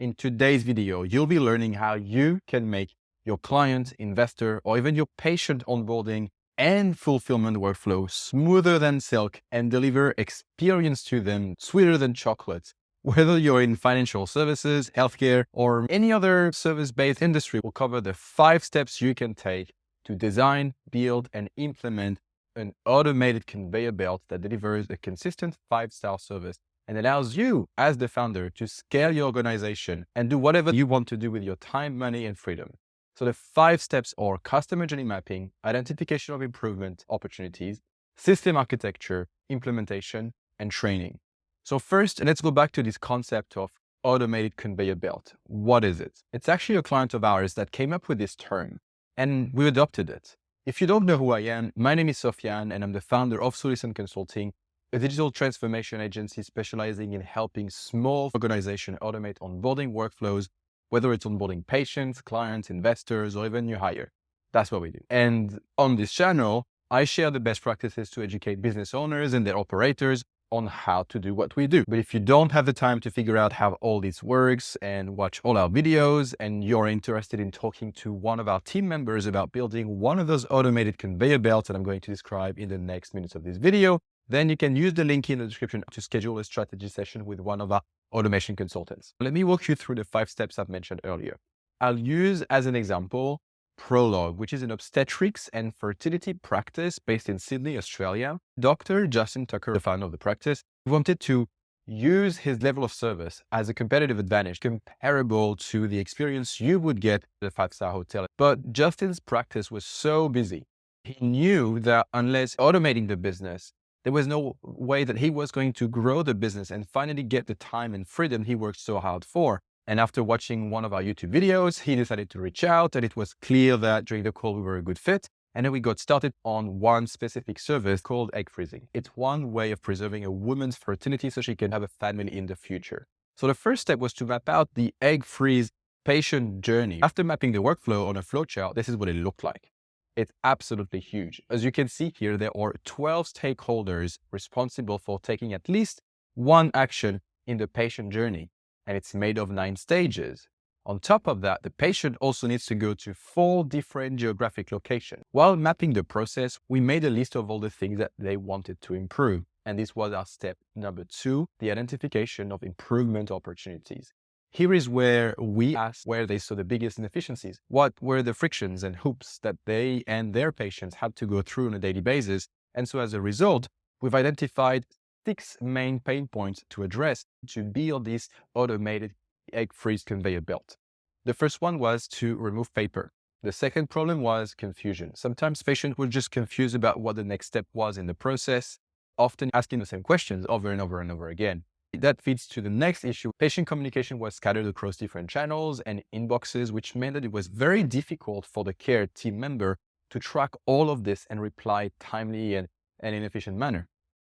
In today's video, you'll be learning how you can make your client, investor, or even your patient onboarding and fulfillment workflow smoother than silk and deliver experience to them sweeter than chocolate. Whether you're in financial services, healthcare, or any other service-based industry, we'll cover the 5 steps you can take to design, build, and implement an automated conveyor belt that delivers a consistent 5-star service and allows you as the founder to scale your organization and do whatever you want to do with your time, money, and freedom. So the 5 steps are customer journey mapping, identification of improvement opportunities, system architecture, implementation, and training. So first, let's go back to this concept of automated conveyor belt. What is it? It's actually a client of ours that came up with this term, and we adopted it. If you don't know who I am, my name is Sofian, and I'm the founder of Solusign Consulting, a digital transformation agency specializing in helping small organizations automate onboarding workflows, whether it's onboarding patients, clients, investors, or even new hire. That's what we do. And on this channel, I share the best practices to educate business owners and their operators on how to do what we do. But if you don't have the time to figure out how all this works and watch all our videos, and you're interested in talking to one of our team members about building one of those automated conveyor belts that I'm going to describe in the next minutes of this video, then you can use the link in the description to schedule a strategy session with one of our automation consultants. Let me walk you through the 5 steps I've mentioned earlier. I'll use as an example Prologue, which is an obstetrics and fertility practice based in Sydney, Australia. Dr. Justin Tucker, the founder of the practice, wanted to use his level of service as a competitive advantage comparable to the experience you would get at a 5-star hotel. But Justin's practice was so busy. He knew that unless automating the business, there was no way that he was going to grow the business and finally get the time and freedom he worked so hard for. And after watching one of our YouTube videos, he decided to reach out, and it was clear that during the call we were a good fit. And then we got started on one specific service called egg freezing. It's one way of preserving a woman's fertility so she can have a family in the future. So the first step was to map out the egg freeze patient journey. After mapping the workflow on a flowchart, this is what it looked like. It's absolutely huge. As you can see here, there are 12 stakeholders responsible for taking at least one action in the patient journey. And it's made of 9 stages. On top of that, the patient also needs to go to 4 different geographic locations. While mapping the process, we made a list of all the things that they wanted to improve. And this was our step number 2, the identification of improvement opportunities. Here is where we asked where they saw the biggest inefficiencies. What were the frictions and hoops that they and their patients had to go through on a daily basis? And so as a result, we've identified 6 main pain points to address to build this automated egg freeze conveyor belt. The first one was to remove paper. The second problem was confusion. Sometimes patients were just confused about what the next step was in the process, often asking the same questions over and over and over again. That feeds to the next issue. Patient communication was scattered across different channels and inboxes, which meant that it was very difficult for the care team member to track all of this and reply timely and in an efficient manner.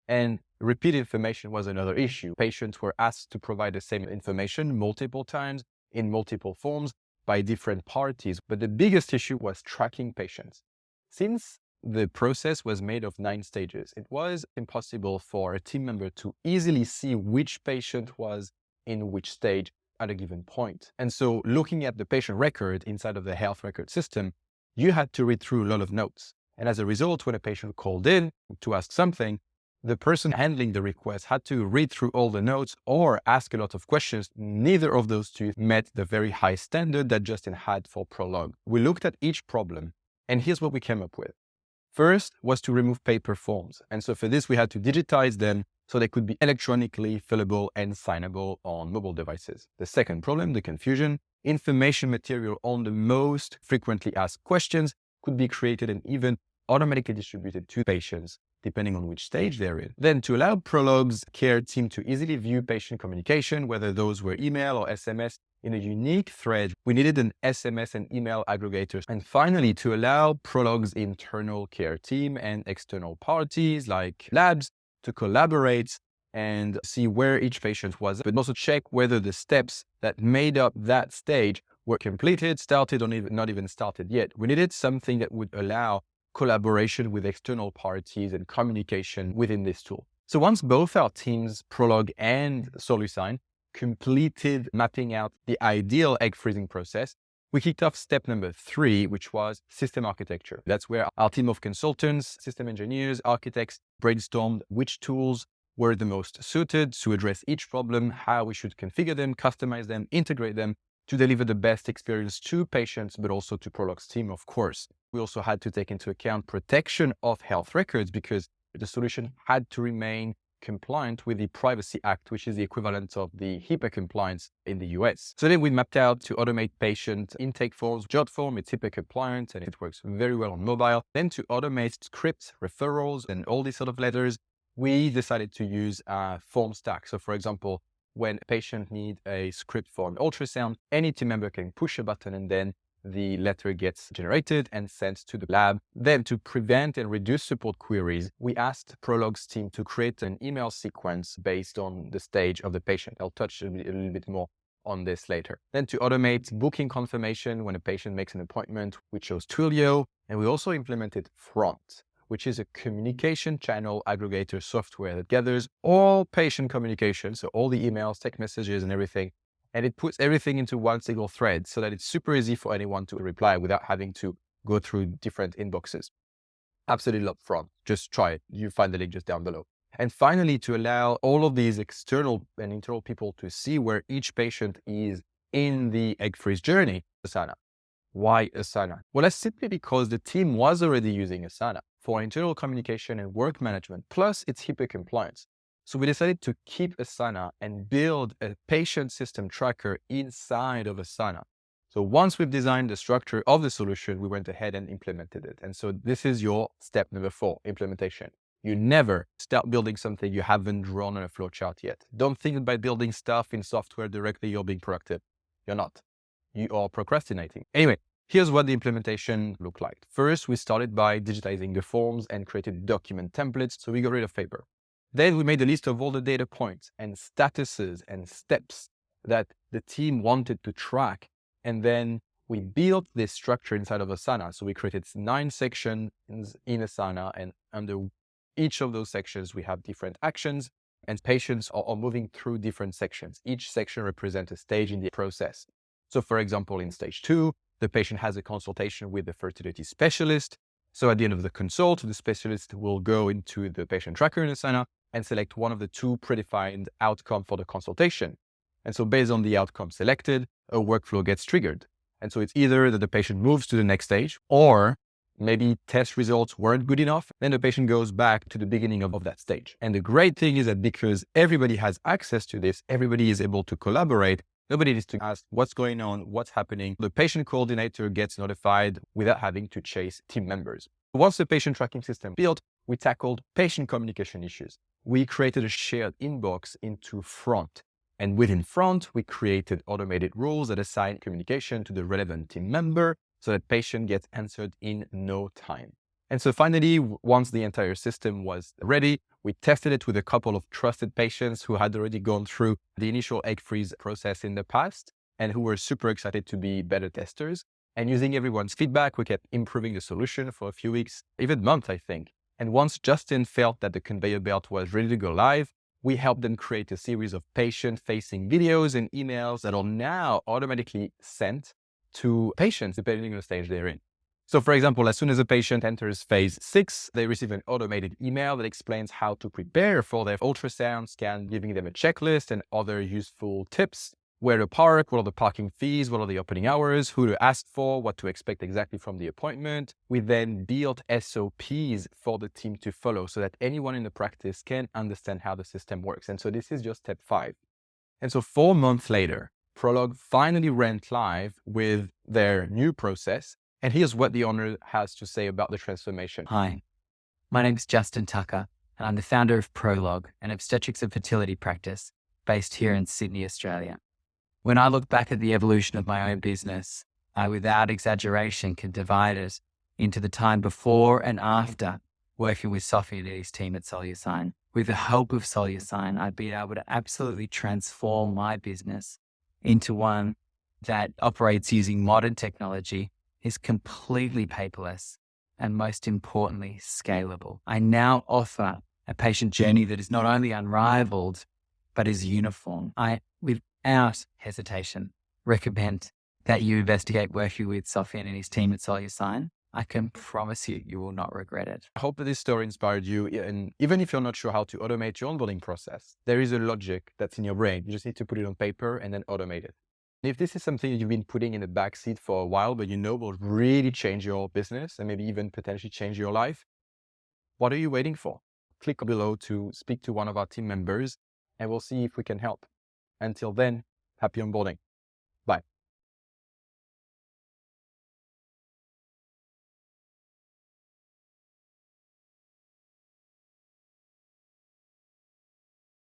And repeat information was another issue. Patients were asked to provide the same information multiple times in multiple forms by different parties. But the biggest issue was tracking patients. Since the process was made of 9 stages, it was impossible for a team member to easily see which patient was in which stage at a given point. And so looking at the patient record inside of the health record system, you had to read through a lot of notes. And as a result, when a patient called in to ask something, the person handling the request had to read through all the notes or ask a lot of questions. Neither of those 2 met the very high standard that Justin had for Prologue. We looked at each problem, and here's what we came up with. First was to remove paper forms. And so for this, we had to digitize them so they could be electronically fillable and signable on mobile devices. The second problem, the confusion, information material on the most frequently asked questions could be created and even automatically distributed to patients, depending on which stage they're in. Then to allow Prologue's care team to easily view patient communication, whether those were email or SMS, in a unique thread, we needed an SMS and email aggregator. And finally, to allow Prologue's internal care team and external parties like labs to collaborate and see where each patient was, but also check whether the steps that made up that stage were completed, started, or not even started yet. We needed something that would allow collaboration with external parties and communication within this tool. So once both our teams, Prologue and Solusign, completed mapping out the ideal egg freezing process, we kicked off step number 3, which was system architecture. That's where our team of consultants, system engineers, architects brainstormed which tools were the most suited to address each problem, how we should configure them, customize them, integrate them to deliver the best experience to patients, but also to Prolog's team, of course. We also had to take into account protection of health records because the solution had to remain compliant with the Privacy Act, which is the equivalent of the HIPAA compliance in the US. So then we mapped out to automate patient intake forms. Jot form, it's HIPAA compliant and it works very well on mobile. Then to automate scripts, referrals, and all these sort of letters, we decided to use a form stack. So for example, when a patient needs a script for an ultrasound, any team member can push a button and then the letter gets generated and sent to the lab. Then to prevent and reduce support queries, we asked Prolog's team to create an email sequence based on the stage of the patient. I'll touch a little bit more on this later. Then to automate booking confirmation when a patient makes an appointment, we chose Twilio, and we also implemented Front, which is a communication channel aggregator software that gathers all patient communication, so all the emails, text messages, and everything, and it puts everything into one single thread so that it's super easy for anyone to reply without having to go through different inboxes. Absolutely love Front. Just try it. You find the link just down below. And finally, to allow all of these external and internal people to see where each patient is in the egg freeze journey, Asana. Why Asana? Well, that's simply because the team was already using Asana for internal communication and work management, plus its HIPAA compliance. So we decided to keep Asana and build a patient system tracker inside of Asana. So once we've designed the structure of the solution, we went ahead and implemented it. And so this is your step number 4, implementation. You never start building something you haven't drawn on a flowchart yet. Don't think that by building stuff in software directly, you're being productive. You're not. You are procrastinating. Anyway, here's what the implementation looked like. First, we started by digitizing the forms and created document templates. So we got rid of paper. Then we made a list of all the data points and statuses and steps that the team wanted to track. And then we built this structure inside of Asana. So we created 9 sections in Asana, and under each of those sections, we have different actions, and patients are moving through different sections. Each section represents a stage in the process. So for example, in stage 2, the patient has a consultation with the fertility specialist. So at the end of the consult, the specialist will go into the patient tracker in Asana and select one of the 2 predefined outcomes for the consultation. And so based on the outcome selected, a workflow gets triggered. And so it's either that the patient moves to the next stage, or maybe test results weren't good enough, then the patient goes back to the beginning of that stage. And the great thing is that because everybody has access to this, everybody is able to collaborate. Nobody needs to ask what's going on, what's happening. The patient coordinator gets notified without having to chase team members. Once the patient tracking system built, we tackled patient communication issues. We created a shared inbox into Front. And within Front, we created automated rules that assign communication to the relevant team member so that patient gets answered in no time. And so finally, once the entire system was ready, we tested it with a couple of trusted patients who had already gone through the initial egg freeze process in the past and who were super excited to be beta testers. And using everyone's feedback, we kept improving the solution for a few weeks, even months, I think. And once Justin felt that the conveyor belt was ready to go live, we helped them create a series of patient-facing videos and emails that are now automatically sent to patients depending on the stage they're in. So for example, as soon as a patient enters phase 6, they receive an automated email that explains how to prepare for their ultrasound scan, giving them a checklist and other useful tips. Where to park, what are the parking fees, what are the opening hours, who to ask for, what to expect exactly from the appointment. We then built SOPs for the team to follow so that anyone in the practice can understand how the system works. And so this is just step 5. And so 4 months later, Prolog finally went live with their new process. And here's what the owner has to say about the transformation. Hi, my name is Justin Tucker, and I'm the founder of Prolog, an obstetrics and fertility practice based here in Sydney, Australia. When I look back at the evolution of my own business, I, without exaggeration, can divide it into the time before and after working with Sofian and his team at Solusign. With the help of Solusign, I've been able to absolutely transform my business into one that operates using modern technology, is completely paperless, and most importantly, scalable. I now offer a patient journey that is not only unrivaled, but is uniform. I without hesitation, recommend that you investigate working with Sofian and his team at Solusign. I can promise you, you will not regret it. I hope that this story inspired you. And even if you're not sure how to automate your onboarding process, there is a logic that's in your brain. You just need to put it on paper and then automate it. If this is something you've been putting in the backseat for a while, but you know will really change your business and maybe even potentially change your life, what are you waiting for? Click below to speak to one of our team members and we'll see if we can help. Until then, happy onboarding.